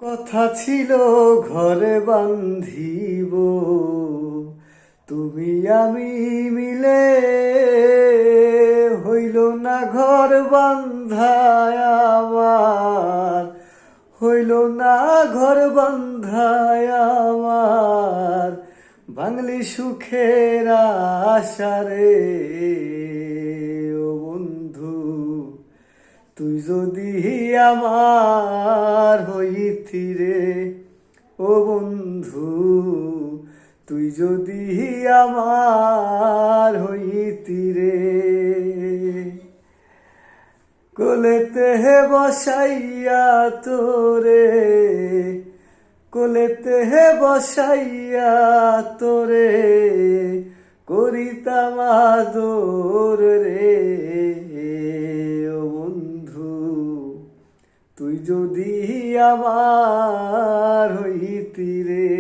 কথা ছিল ঘরে বান্ধিব, তুমি আমি মিলে, হইল না ঘর বান্ধায় আমার, হইল না ঘর বান্ধায় আমার, বাংলি সুখের আশারে। ও বন্ধু, তুই যদি আমার হইতি রে, ও বন্ধু, তুই যদি আমার হইতি রে। কোলেতে বসাইয়া তোরে, কোলেতে বসাইয়া তোরে, করিতাম আদর রে। ও বন্ধু, তুই যদি আমার হইতি রে।